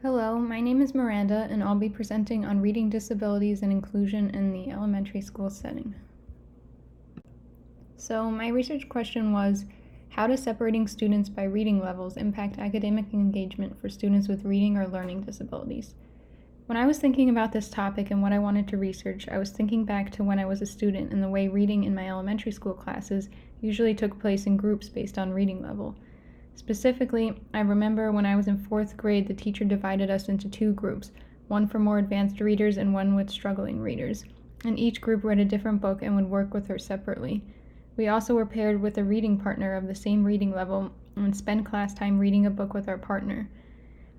Hello, my name is Miranda, and I'll be presenting on reading disabilities and inclusion in the elementary school setting. So, my research question was, how does separating students by reading levels impact academic engagement for students with reading or learning disabilities? When I was thinking about this topic and what I wanted to research, I was thinking back to when I was a student and the way reading in my elementary school classes usually took place in groups based on reading level. Specifically, I remember when I was in 4th grade, the teacher divided us into two groups, one for more advanced readers and one with struggling readers, and each group read a different book and would work with her separately. We also were paired with a reading partner of the same reading level and spend class time reading a book with our partner.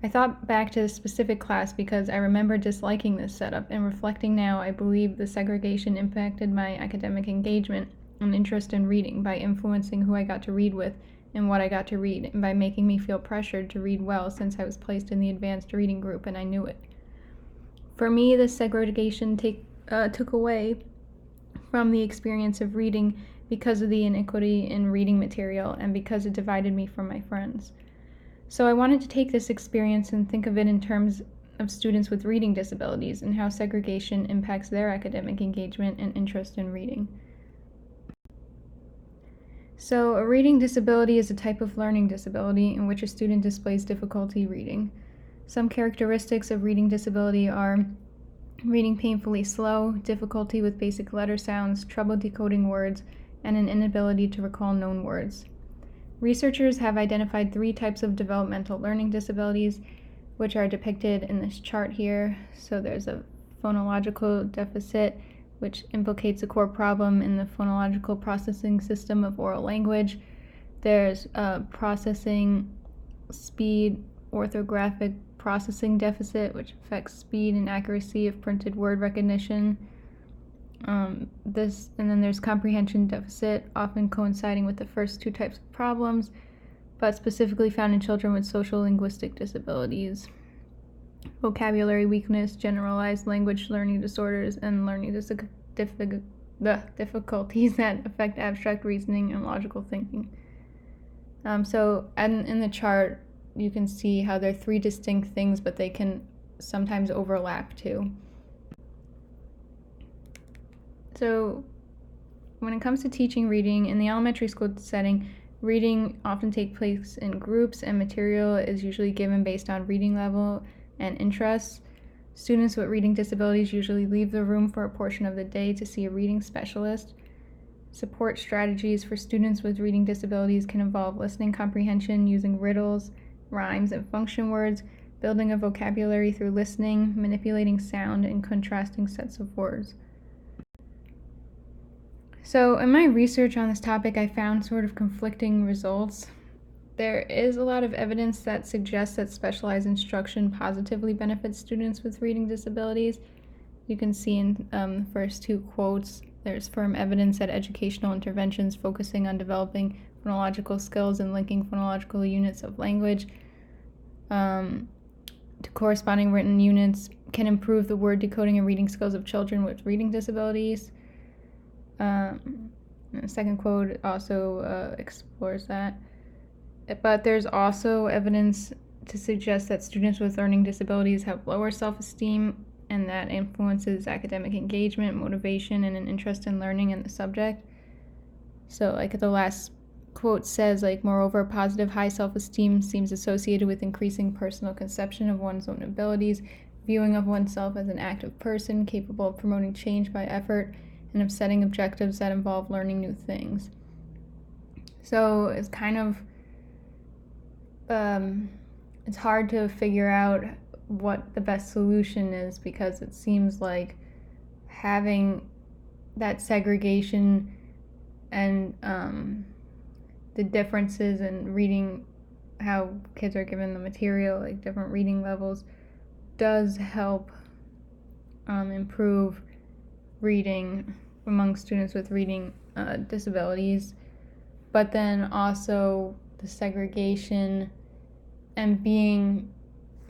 I thought back to this specific class because I remember disliking this setup, and reflecting now, I believe the segregation impacted my academic engagement and interest in reading by influencing who I got to read with and what I got to read, and by making me feel pressured to read well since I was placed in the advanced reading group and I knew it. For me, this segregation took away from the experience of reading because of the inequity in reading material and because it divided me from my friends. So I wanted to take this experience and think of it in terms of students with reading disabilities and how segregation impacts their academic engagement and interest in reading. So, a reading disability is a type of learning disability in which a student displays difficulty reading. Some characteristics of reading disability are reading painfully slow, difficulty with basic letter sounds, trouble decoding words, and an inability to recall known words. Researchers have identified 3 types of developmental learning disabilities, which are depicted in this chart here. So there's a phonological deficit, which implicates a core problem in the phonological processing system of oral language. There's a processing speed orthographic processing deficit, which affects speed and accuracy of printed word recognition. And then there's comprehension deficit, often coinciding with the first 2 types of problems, but specifically found in children with social linguistic disabilities. Vocabulary weakness, generalized language learning disorders, and learning difficulties that affect abstract reasoning and logical thinking. In the chart, you can see how they're 3 distinct things, but they can sometimes overlap too. So, when it comes to teaching reading in the elementary school setting, reading often takes place in groups, and material is usually given based on reading level and interests. Students with reading disabilities usually leave the room for a portion of the day to see a reading specialist. Support strategies for students with reading disabilities can involve listening comprehension using riddles, rhymes, and function words, building a vocabulary through listening, manipulating sound, and contrasting sets of words. So in my research on this topic, I found sort of conflicting results. There is a lot of evidence that suggests that specialized instruction positively benefits students with reading disabilities. You can see in the first 2 quotes, there's firm evidence that educational interventions focusing on developing phonological skills and linking phonological units of language to corresponding written units can improve the word decoding and reading skills of children with reading disabilities. The second quote also explores that. But there's also evidence to suggest that students with learning disabilities have lower self-esteem, and that influences academic engagement, motivation, and an interest in learning in the subject. So the last quote says, moreover, positive high self-esteem seems associated with increasing personal conception of one's own abilities, viewing of oneself as an active person capable of promoting change by effort, and of setting objectives that involve learning new things. So it's kind of it's hard to figure out what the best solution is, because it seems like having that segregation and the differences in reading, how kids are given the material, different reading levels, does help improve reading among students with reading disabilities. But then also the segregation and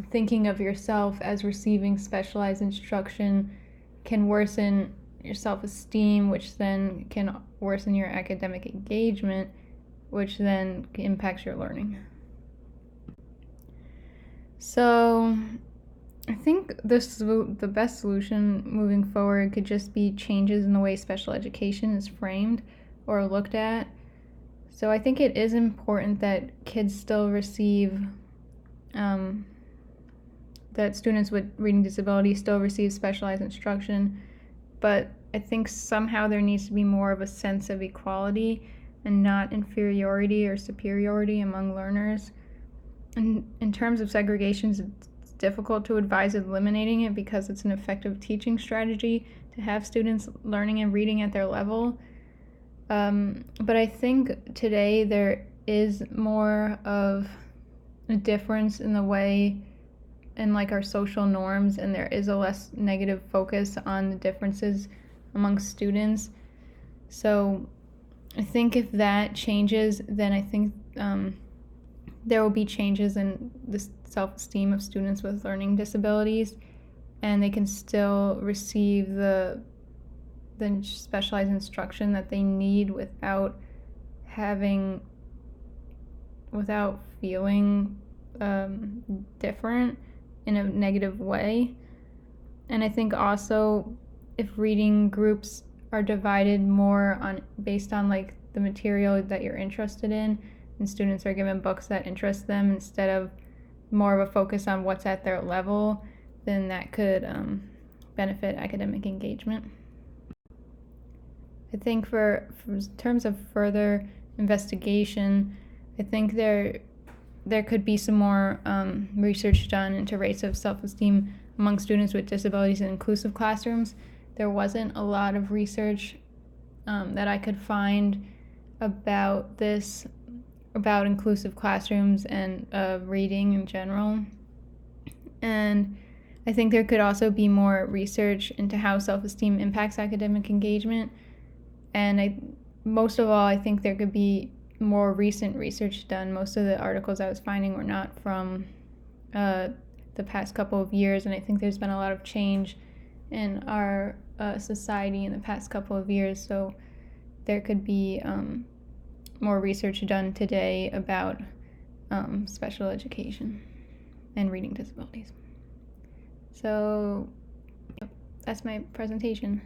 thinking of yourself as receiving specialized instruction can worsen your self-esteem, which then can worsen your academic engagement, which then impacts your learning. So I think the best solution moving forward could just be changes in the way special education is framed or looked at. So I think it is important that kids still receive, that students with reading disabilities still receive specialized instruction, but I think somehow there needs to be more of a sense of equality and not inferiority or superiority among learners. And in terms of segregations, it's difficult to advise eliminating it because it's an effective teaching strategy to have students learning and reading at their level. But I think today there is more of a difference in the way in like our social norms, and there is a less negative focus on the differences among students. So I think if that changes, then I think there will be changes in the self-esteem of students with learning disabilities, and they can still receive the specialized instruction that they need without feeling different in a negative way. And I think also if reading groups are divided more based on like the material that you're interested in, and students are given books that interest them instead of more of a focus on what's at their level, then that could benefit academic engagement. I think for terms of further investigation, I think there could be some more research done into rates of self-esteem among students with disabilities in inclusive classrooms. There wasn't a lot of research that I could find about this, about inclusive classrooms and reading in general. And I think there could also be more research into how self-esteem impacts academic engagement. And most of all, I think there could be more recent research done. Most of the articles I was finding were not from the past couple of years, and I think there's been a lot of change in our society in the past couple of years, so there could be more research done today about special education and reading disabilities. So that's my presentation.